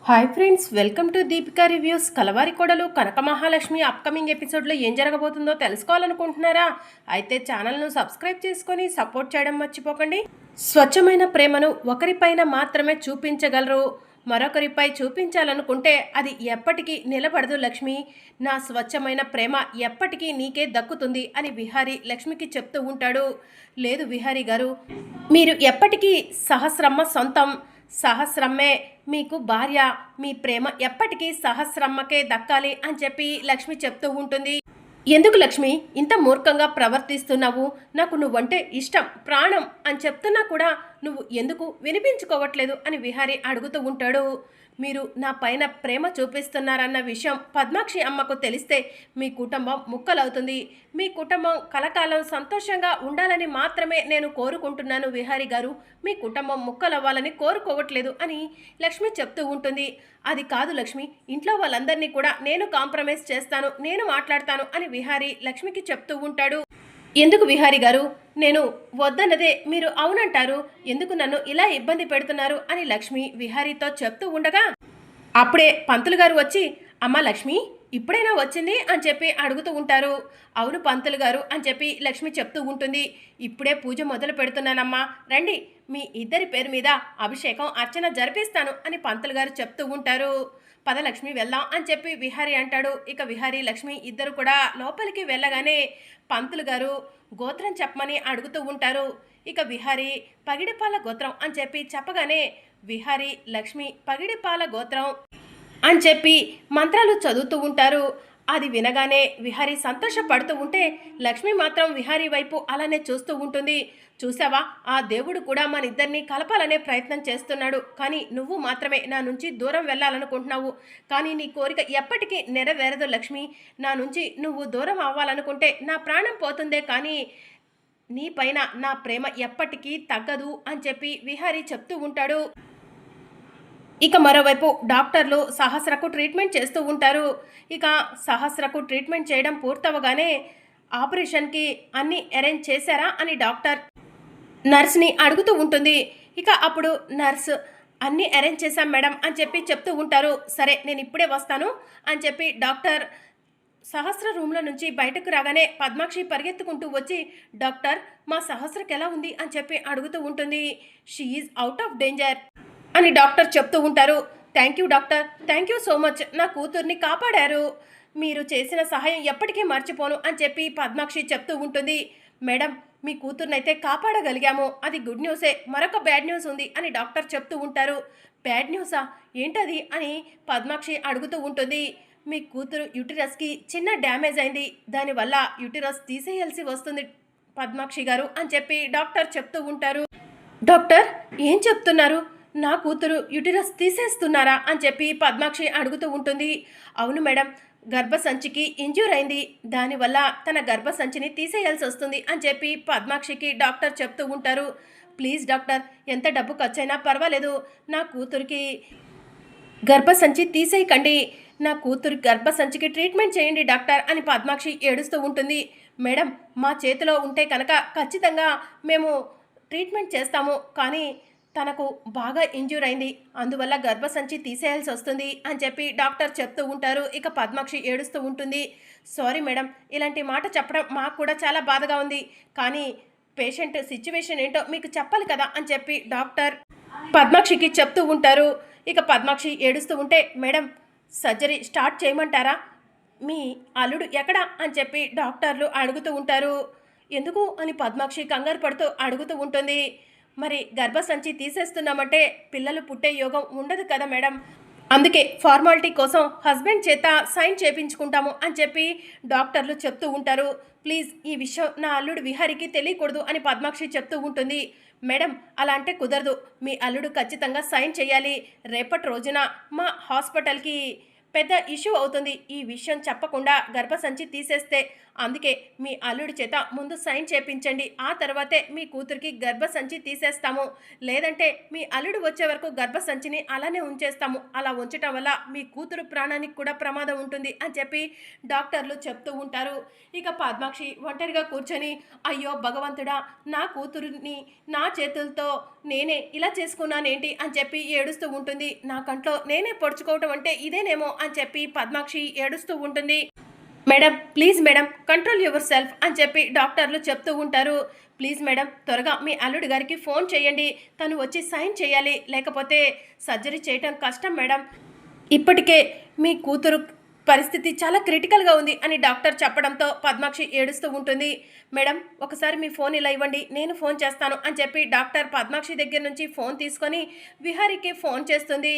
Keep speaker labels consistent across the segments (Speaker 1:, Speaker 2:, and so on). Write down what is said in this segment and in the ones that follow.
Speaker 1: Hi friends, welcome to Deepika reviews. Kalavari Kodalu Kanaka Mahalakshmi upcoming ఎపిసోడ్లో ఏం జరగబోతుందో తెలుసుకోవాలనుకుంటున్నారా? అయితే ఛానల్ను సబ్స్క్రైబ్ చేసుకొని సపోర్ట్ చేయడం మర్చిపోకండి. స్వచ్ఛమైన ప్రేమను ఒకరిపైన మాత్రమే చూపించగలరు, మరొకరిపై చూపించాలనుకుంటే అది ఎప్పటికీ నిలబడదు లక్ష్మి. నా స్వచ్ఛమైన ప్రేమ ఎప్పటికీ నీకే దక్కుతుంది అని విహారీ లక్ష్మికి చెప్తూ ఉంటాడు. లేదు విహారీ గారు, మీరు ఎప్పటికీ సహస్రమ్మ సొంతం, సహస్రమ్మే మీకు భార్య, మీ ప్రేమ ఎప్పటికీ సహస్రమ్మకే దక్కాలి అని చెప్పి లక్ష్మి చెప్తూ ఉంటుంది. ఎందుకు లక్ష్మి ఇంత మూర్ఖంగా ప్రవర్తిస్తున్నావు? నాకు నువ్వంటే ఇష్టం, ప్రాణం అని చెప్తున్నా కూడా నువ్వు ఎందుకు వినిపించుకోవట్లేదు అని విహారీ అడుగుతూ ఉంటాడు. మీరు నా పైన ప్రేమ చూపిస్తున్నారన్న విషయం పద్మాక్షి అమ్మకు తెలిస్తే మీ కుటుంబం ముక్కలవుతుంది. మీ కుటుంబం కలకాలం సంతోషంగా ఉండాలని మాత్రమే నేను కోరుకుంటున్నాను విహారీ గారు. మీ కుటుంబం ముక్కలవ్వాలని కోరుకోవట్లేదు అని లక్ష్మి చెప్తూ ఉంటుంది. అది కాదు లక్ష్మి, ఇంట్లో వాళ్ళందరినీ కూడా నేను కాంప్రమైజ్ చేస్తాను, నేను మాట్లాడతాను అని విహారీ లక్ష్మికి చెప్తూ ఉంటాడు. ఎందుకు విహారీ గారు, నేను వద్దన్నదే మీరు అవునంటారు, ఎందుకు నన్ను ఇలా ఇబ్బంది పెడుతున్నారు అని లక్ష్మి విహారీతో చెప్తూ ఉండగా అప్పుడే పంతులు గారు వచ్చి, అమ్మ లక్ష్మి ఇప్పుడైనా వచ్చింది అని చెప్పి అడుగుతూ ఉంటారు. అవును పంతులు గారు అని చెప్పి లక్ష్మి చెప్తూ ఉంటుంది. ఇప్పుడే పూజ మొదలు పెడుతున్నానమ్మా, రండి మీ ఇద్దరి పేరు మీద అభిషేకం అర్చన జరిపిస్తాను అని పంతులు గారు చెప్తూ ఉంటారు. పదలక్ష్మి వెళ్దాం అని చెప్పి విహారీ అంటాడు. ఇక విహారీ లక్ష్మి ఇద్దరు కూడా లోపలికి వెళ్ళగానే పంతులు గారు గోత్రం చెప్పమని అడుగుతూ ఉంటారు. ఇక విహారీ పగిడిపాల గోత్రం అని చెప్పి చెప్పగానే విహారీ లక్ష్మి పగిడిపాల గోత్రం అని చెప్పి మంత్రాలు చదువుతూ ఉంటారు. అది వినగానే విహారీ సంతోషపడుతూ ఉంటే లక్ష్మి మాత్రం విహారీ వైపు అలానే చూస్తూ ఉంటుంది. చూసావా, ఆ దేవుడు కూడా మన ఇద్దరిని కలపాలనే ప్రయత్నం చేస్తున్నాడు, కానీ నువ్వు మాత్రమే నా నుంచి దూరం వెళ్ళాలనుకుంటున్నావు. కానీ నీ కోరిక ఎప్పటికీ నెరవేరదు లక్ష్మి. నా నుంచి నువ్వు దూరం అవ్వాలనుకుంటే నా ప్రాణం పోతుందే, కానీ నీ పైన నా ప్రేమ ఎప్పటికీ తగ్గదు అని చెప్పి విహారీ చెప్తూ ఉంటాడు. ఇక మరోవైపు డాక్టర్లు సహస్రకు ట్రీట్మెంట్ చేస్తూ ఉంటారు. ఇక సహస్రకు ట్రీట్మెంట్ చేయడం పూర్తవగానే ఆపరేషన్కి అన్నీ అరేంజ్ చేశారా అని డాక్టర్ నర్స్ని అడుగుతూ ఉంటుంది. ఇక అప్పుడు నర్స్ అన్నీ అరేంజ్ చేశాం మేడం అని చెప్పి చెప్తూ ఉంటారు. సరే నేను ఇప్పుడే వస్తాను అని చెప్పి డాక్టర్ సహస్ర రూమ్లో నుంచి బయటకు రాగానే పద్మాక్షి పరిగెత్తుకుంటూ వచ్చి, డాక్టర్ మా సహస్రకి ఎలా ఉంది అని చెప్పి అడుగుతూ ఉంటుంది. She is out of danger అని డాక్టర్ చెప్తూ ఉంటారు. Thank you doctor, thank you so much, నా కూతుర్ని కాపాడారు, మీరు చేసిన సహాయం ఎప్పటికీ మర్చిపోను అని చెప్పి పద్మాక్షి చెప్తూ ఉంటుంది. మేడం మీ కూతుర్నైతే కాపాడగలిగాము, అది గుడ్ న్యూసే, మరొక బ్యాడ్ న్యూస్ ఉంది అని డాక్టర్ చెప్తూ ఉంటారు. బ్యాడ్ న్యూసా, ఏంటది అని పద్మాక్షి అడుగుతూ ఉంటుంది. మీ కూతురు యూటిరస్కి చిన్న డ్యామేజ్ అయింది, దానివల్ల యూటిరస్ తీసేయాల్సి వస్తుంది పద్మాక్షి గారు అని చెప్పి డాక్టర్ చెప్తూ ఉంటారు. డాక్టర్ ఏం చెప్తున్నారు, నా కూతురు యూటిరస్ తీసేస్తున్నారా అని చెప్పి పద్మాక్షి అడుగుతూ ఉంటుంది. అవును మేడం, గర్భసంచికి ఇంజ్యూర్ అయింది, దానివల్ల తన గర్భసంచిని తీసేయాల్సి వస్తుంది అని చెప్పి పద్మాక్షికి డాక్టర్ చెప్తూ ఉంటారు. ప్లీజ్ డాక్టర్, ఎంత డబ్బు ఖర్చైనా పర్వాలేదు, నా కూతురికి గర్భసంచి తీసేయకండి, నా కూతురు గర్భసంచికి ట్రీట్మెంట్ చేయండి డాక్టర్ అని పద్మాక్షి ఏడుస్తూ ఉంటుంది. మేడం మా చేతిలో ఉంటే కనుక ఖచ్చితంగా మేము ట్రీట్మెంట్ చేస్తాము, కానీ తనకు బాగా ఇంజ్యూర్ అయింది, అందువల్ల గర్భసంచి తీసేయాల్సి వస్తుంది అని చెప్పి డాక్టర్ చెప్తూ ఉంటారు. ఇక పద్మాక్షి ఏడుస్తూ ఉంటుంది. సారీ మేడం, ఇలాంటి మాట చెప్పడం మాకు కూడా చాలా బాధగా ఉంది, కానీ పేషెంట్ సిచ్యువేషన్ ఏంటో మీకు చెప్పాలి కదా అని చెప్పి డాక్టర్ పద్మాక్షికి చెప్తూ ఉంటారు. ఇక పద్మాక్షి ఏడుస్తూ ఉంటే, మేడం సర్జరీ స్టార్ట్ చేయమంటారా, మీ అల్లుడు ఎక్కడా అని చెప్పి డాక్టర్లు అడుగుతూ ఉంటారు. ఎందుకు అని పద్మాక్షి కంగారు పడుతూ అడుగుతూ ఉంటుంది. మరి గర్భసంచి తీసేస్తున్నామంటే పిల్లలు పుట్టే యోగం ఉండదు కదా మేడం, అందుకే ఫార్మాలిటీ కోసం హస్బెండ్ చేత సైన్ చేయించుకుంటాము అని చెప్పి డాక్టర్లు చెప్తూ ఉంటారు. ప్లీజ్ ఈ విషయం నా అల్లుడు విహారీకి తెలియకూడదు అని పద్మాక్షి చెప్తూ ఉంటుంది. మేడం అలా అంటే కుదరదు, మీ అల్లుడు ఖచ్చితంగా సైన్ చేయాలి, రేపటి రోజున మా హాస్పిటల్కి పెద్ద ఇష్యూ అవుతుంది. ఈ విషయం చెప్పకుండా గర్భసంచి తీసేస్తే. అందుకే మీ అల్లుడి చేత ముందు సైన్ చేపించండి. ఆ తర్వాతే మీ కూతురికి గర్భసంచి తీసేస్తాము. లేదంటే మీ అల్లుడు వచ్చే వరకు గర్భసంచిని అలానే ఉంచేస్తాము. అలా ఉంచటం వల్ల మీ కూతురు ప్రాణానికి కూడా ప్రమాదం ఉంటుంది అని చెప్పి డాక్టర్లు చెప్తూ ఉంటారు. ఇక పద్మాక్షి ఒంటరిగా కూర్చొని, అయ్యో భగవంతుడా, నా కూతురుని నా చేతులతో నేనే ఇలా చేసుకున్నానేంటి అని చెప్పి ఏడుస్తూ ఉంటుంది. నా కంట్లో నేనే పొడుచుకోవటం అంటే ఇదేనేమో అని చెప్పి పద్మాక్షి ఏడుస్తూ ఉంటుంది. Madam, please madam, control your self అని చెప్పి డాక్టర్లు చెప్తూ ఉంటారు. ప్లీజ్ మేడం, త్వరగా మీ అల్లుడి గారికి ఫోన్ చేయండి. తను వచ్చి సైన్ చేయాలి. లేకపోతే సర్జరీ చేయటం కష్టం మేడం. ఇప్పటికే మీ కూతురు పరిస్థితి చాలా క్రిటికల్గా ఉంది అని డాక్టర్ చెప్పడంతో పద్మాక్షి ఏడుస్తూ ఉంటుంది. మేడం, ఒకసారి మీ ఫోన్ ఇలా ఇవ్వండి, నేను ఫోన్ చేస్తాను అని చెప్పి డాక్టర్ పద్మాక్షి దగ్గర నుంచి ఫోన్ తీసుకొని విహారీకి ఫోన్ చేస్తుంది.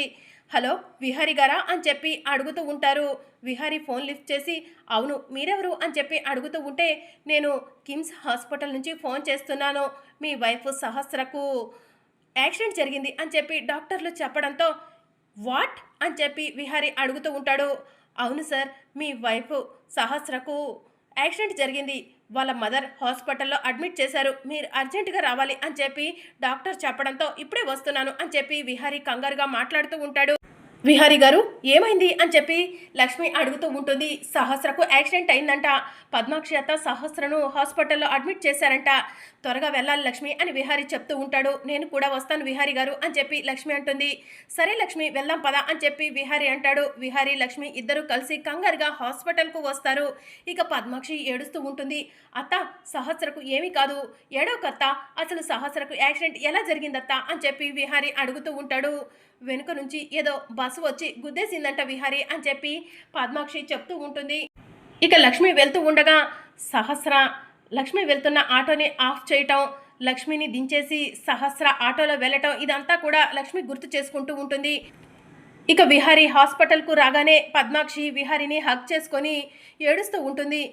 Speaker 1: హలో విహారీ గారా అని చెప్పి అడుగుతూ ఉంటారు. విహారీ ఫోన్ లిఫ్ట్ చేసి, అవును మీరెవరు అని చెప్పి అడుగుతూ ఉంటే, నేను కిమ్స్ హాస్పిటల్ నుంచి ఫోన్ చేస్తున్నాను. మీ వైఫ్ సహస్రకు యాక్సిడెంట్ జరిగింది అని చెప్పి డాక్టర్లు చెప్పడంతో, వాట్ అని చెప్పి విహారీ అడుగుతూ ఉంటాడు. అవును సార్, మీ వైఫ్ సహస్రకు యాక్సిడెంట్ జరిగింది. వాళ్ళ మదర్ హాస్పిటల్లో అడ్మిట్ చేశారు. మీరు అర్జెంటుగా రావాలి అని చెప్పి డాక్టర్ చెప్పడంతో ఇప్పుడే వస్తున్నాను అని చెప్పి విహారీ కంగారుగా మాట్లాడుతూ ఉంటాడు. విహారీ గారు ఏమైంది అని చెప్పి లక్ష్మి అడుగుతూ ఉంటుంది. సహస్రకు యాక్సిడెంట్ అయిందంట. పద్మాక్షి అత్త సహస్రను హాస్పిటల్లో అడ్మిట్ చేశారంట. త్వరగా వెళ్ళాలి లక్ష్మి అని విహారీ చెప్తూ ఉంటాడు. నేను కూడా వస్తాను విహారీ గారు అని చెప్పి లక్ష్మి అంటుంది. సరే లక్ష్మి వెళ్దాం పదా అని చెప్పి విహారీ అంటాడు. విహారీ లక్ష్మి ఇద్దరు కలిసి కంగారుగా హాస్పిటల్కు వస్తారు. ఇక పద్మాక్షి ఏడుస్తూ ఉంటుంది. అత్త, సహస్రకు ఏమీ కాదు, ఏడవకత్త, అసలు సహస్రకు యాక్సిడెంట్ ఎలా జరిగిందత్త అని చెప్పి విహారీ అడుగుతూ ఉంటాడు. వెనుక నుంచి ఏదో బస్సు వచ్చి గుద్దేసిందంట విహారీ అని చెప్పి పద్మాక్షి చెప్తూ ఉంటుంది. ఇక లక్ష్మి వెళ్తూ ఉండగా లక్ష్మి వెళ్తున్న ఆటోని ఆఫ్ చేయటం, లక్ష్మిని దించేసి సహస్ర ఆటోలో వెళ్ళటం, ఇదంతా కూడా లక్ష్మి గుర్తు చేసుకుంటూ ఉంటుంది. ఇక విహారీ హాస్పిటల్కు రాగానే పద్మాక్షి విహారీని హగ్ చేసుకొని ఏడుస్తూ ఉంటుంది.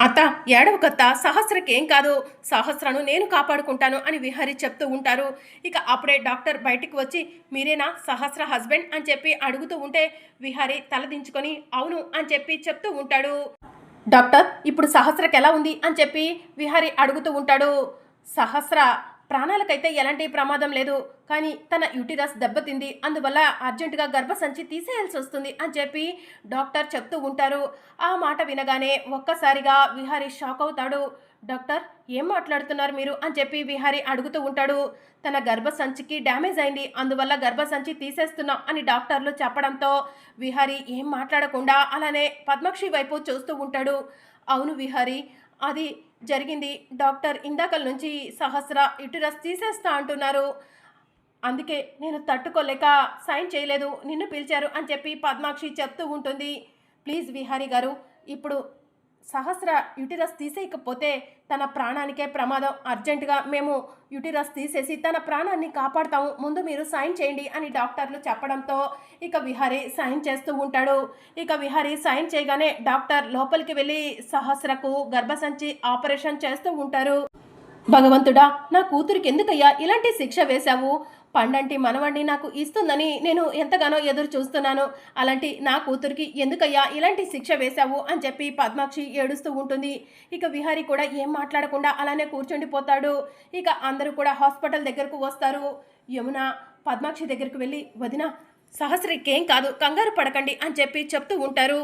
Speaker 1: అత్త, ఏడవకత్త, సహస్రకేం కాదు, సహస్రను నేను కాపాడుకుంటాను అని విహారీ చెప్తూ ఉంటారు. ఇక అప్పుడే డాక్టర్ బయటికి వచ్చి, మీరేనా సహస్ర హస్బెండ్ అని చెప్పి అడుగుతూ ఉంటే విహారీ తలదించుకొని అవును అని చెప్పి చెప్తూ ఉంటాడు. డాక్టర్, ఇప్పుడు సహస్రకి ఎలా ఉంది అని చెప్పి విహారీ అడుగుతూ ఉంటాడు. సహస్ర ప్రాణాలకైతే ఎలాంటి ప్రమాదం లేదు, కానీ తన యూటిరస్ దెబ్బతింది, అందువల్ల అర్జెంటుగా గర్భసంచి తీసేయాల్సి వస్తుంది అని చెప్పి డాక్టర్ చెప్తూ ఉంటారు. ఆ మాట వినగానే ఒక్కసారిగా విహారీ షాక్ అవుతాడు. డాక్టర్, ఏం మాట్లాడుతున్నారు మీరు అని చెప్పి విహారీ అడుగుతూ ఉంటాడు. తన గర్భసంచికి డ్యామేజ్ అయింది, అందువల్ల గర్భసంచి తీసేస్తున్నాం అని డాక్టర్లు చెప్పడంతో విహారీ ఏం మాట్లాడకుండా అలానే పద్మాక్షి వైపు చూస్తూ ఉంటాడు. అవును విహారీ, అది జరిగింది. డాక్టర్ ఇందాకల నుంచి సహస్ర యూటిరస్ తీసేస్తా అంటున్నారు. అందుకే నేను తట్టుకోలేక సైన్ చేయలేదు, నిన్ను పిలిచారు అని చెప్పి పద్మాక్షి చెప్తూ ఉంటుంది. ప్లీజ్ విహారీ గారు, ఇప్పుడు సహస్ర యూటిరస్ తీసేయకపోతే తన ప్రాణానికే ప్రమాదం. అర్జెంటుగా మేము యూటిరస్ తీసేసి తన ప్రాణాన్ని కాపాడతాము, ముందు మీరు సైన్ చేయండి అని డాక్టర్లు చెప్పడంతో ఇక విహారీ సైన్ చేస్తూ ఉంటాడు. ఇక విహారీ సైన్ చేయగానే డాక్టర్ లోపలికి వెళ్ళి సహస్రకు గర్భసంచి ఆపరేషన్ చేస్తూ ఉంటారు. భగవంతుడా, నా కూతురికి ఎందుకయ్యా ఇలాంటి శిక్ష వేశావు? పండంటి మనవణ్ణి నాకు ఇస్తుందని నేను ఎంతగానో ఎదురు చూస్తున్నాను. అలాంటి నా కూతురికి ఎందుకయ్యా ఇలాంటి శిక్ష వేశావు అని చెప్పి పద్మాక్షి ఏడుస్తూ ఉంటుంది. ఇక విహారీ కూడా ఏం మాట్లాడకుండా అలానే కూర్చుండిపోతాడు. ఇక అందరూ కూడా హాస్పిటల్ దగ్గరకు వస్తారు. యమున పద్మాక్షి దగ్గరికి వెళ్ళి, వదిన, సహస్రకేం కాదు, కంగారు పడకండి అని చెప్పి చెప్తూ ఉంటారు.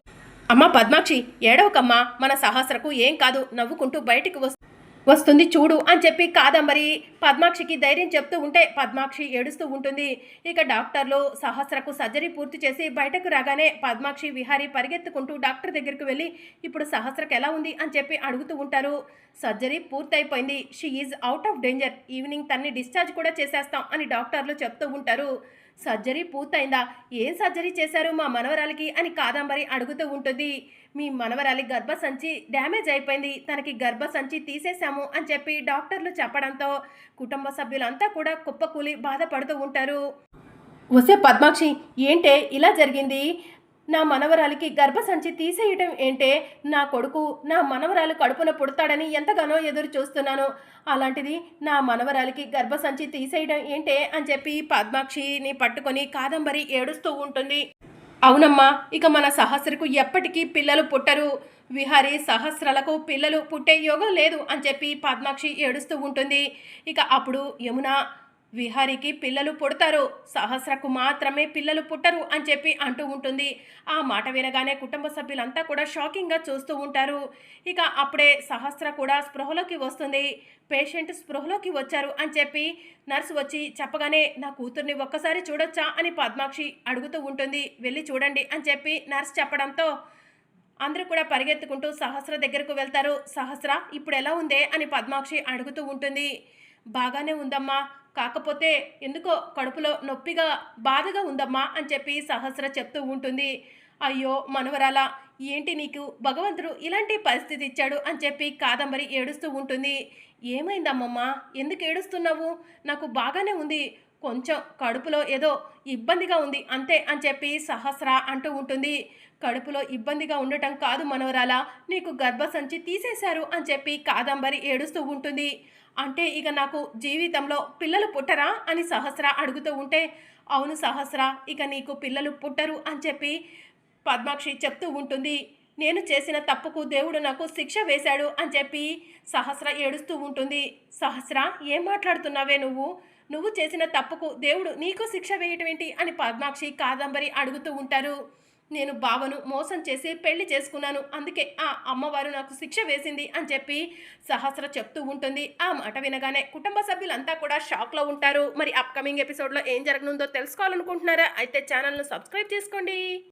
Speaker 1: అమ్మ పద్మాక్షి, ఏడవకమ్మా, మన సహస్రకు ఏం కాదు, నవ్వుకుంటూ బయటికి వస్తుంది చూడు అని చెప్పి కాదంబరి పద్మాక్షికి ధైర్యం చెప్తూ ఉంటే పద్మాక్షి ఏడుస్తూ ఉంటుంది. ఇక డాక్టర్లు సహస్రకు సర్జరీ పూర్తి చేసి బయటకు రాగానే పద్మాక్షి విహారీ పరిగెత్తుకుంటూ డాక్టర్ దగ్గరికి వెళ్ళి, ఇప్పుడు సహస్రకు ఎలా ఉంది అని చెప్పి అడుగుతూ ఉంటారు. సర్జరీ పూర్తయిపోయింది, she is out of danger, evening తన్ని డిశ్చార్జ్ కూడా చేసేస్తాం అని డాక్టర్లు చెప్తూ ఉంటారు. సర్జరీ పూర్తయిందా? ఏం సర్జరీ చేశారు మా మనవరాలికి అని కాదంబరి అడుగుతూ ఉంటుంది. మీ మనవరాలి గర్భసంచి డ్యామేజ్ అయిపోయింది, తనకి గర్భసంచి తీసేశాము అని చెప్పి డాక్టర్లు చెప్పడంతో కుటుంబ సభ్యులంతా కూడా కుప్పకూలి బాధపడుతూ ఉంటారు. వసే పద్మాక్షి, ఏంటే ఇలా జరిగింది? నా మనవరాలికి గర్భసంచి తీసేయటం ఏంటే? నా కొడుకు నా మనవరాలు కడుపున పుడతాడని ఎంతగానో ఎదురు చూస్తున్నాను, అలాంటిది నా మనవరాలికి గర్భసంచి తీసేయడం ఏంటే అని చెప్పి పద్మాక్షిని పట్టుకొని కాదంబరి ఏడుస్తూ ఉంటుంది. అవునమ్మా, ఇక మన సహస్రకు ఎప్పటికీ పిల్లలు పుట్టరు. విహారీ సహస్రాలకు పిల్లలు పుట్టే యోగం లేదు అని చెప్పి పద్మాక్షి ఏడుస్తూ ఉంటుంది. ఇక అప్పుడు యమున, విహారీకి పిల్లలు పుడతారు, సహస్రకు మాత్రమే పిల్లలు పుట్టరు అని చెప్పి అంటూ ఉంటుంది. ఆ మాట వినగానే కుటుంబ సభ్యులంతా కూడా షాకింగ్గా చూస్తూ ఉంటారు. ఇక అప్పుడే సహస్ర కూడా స్పృహలోకి వస్తుంది. పేషెంట్ స్పృహలోకి వచ్చారు అని చెప్పి నర్సు వచ్చి చెప్పగానే, నా కూతుర్ని ఒక్కసారి చూడొచ్చా అని పద్మాక్షి అడుగుతూ ఉంటుంది. వెళ్ళి చూడండి అని చెప్పి నర్స్ చెప్పడంతో అందరూ కూడా పరిగెత్తుకుంటూ సహస్ర దగ్గరకు వెళ్తారు. సహస్ర ఇప్పుడు ఎలా ఉందే అని పద్మాక్షి అడుగుతూ ఉంటుంది. బాగానే ఉందమ్మా, కాకపోతే ఎందుకో కడుపులో నొప్పిగా బాధగా ఉందమ్మా అని చెప్పి సహస్ర చెప్తూ ఉంటుంది. అయ్యో మనవరాలా, ఏంటి నీకు భగవంతుడు ఇలాంటి పరిస్థితి ఇచ్చాడు అని చెప్పి కాదంబరి ఏడుస్తూ ఉంటుంది. ఏమైందమ్మమ్మ, ఎందుకు ఏడుస్తున్నావు? నాకు బాగానే ఉంది, కొంచెం కడుపులో ఏదో ఇబ్బందిగా ఉంది అంతే అని చెప్పి సహస్ర అంటూ ఉంటుంది. కడుపులో ఇబ్బందిగా ఉండటం కాదు మనవరాలా, నీకు గర్భసంచి తీసేశారు అని చెప్పి కాదంబరి ఏడుస్తూ ఉంటుంది. అంటే ఇక నాకు జీవితంలో పిల్లలు పుట్టరా అని సహస్ర అడుగుతూ ఉంటే, అవును సహస్ర, ఇక నీకు పిల్లలు పుట్టరు అని చెప్పి పద్మాక్షి చెప్తూ ఉంటుంది. నేను చేసిన తప్పుకు దేవుడు నాకు శిక్ష వేశాడు అని చెప్పి సహస్ర ఏడుస్తూ ఉంటుంది. సహస్ర, ఏం మాట్లాడుతున్నావే నువ్వు చేసిన తప్పుకు దేవుడు నీకు శిక్ష వేయటం ఏంటి అని పద్మాక్షి కాదంబరి అడుగుతూ ఉంటారు. నేను బావను మోసం చేసి పెళ్లి చేసుకున్నాను, అందుకే ఆ అమ్మవారు నాకు శిక్ష వేసింది అని చెప్పి సహస్ర చెప్తూ ఉంటుంది. ఆ మాట వినగానే కుటుంబ సభ్యులంతా కూడా షాక్లో ఉంటారు. మరి అప్కమింగ్ ఎపిసోడ్లో ఏం జరగనుందో తెలుసుకోవాలనుకుంటున్నారా? అయితే ఛానల్ను సబ్స్క్రైబ్ చేసుకోండి.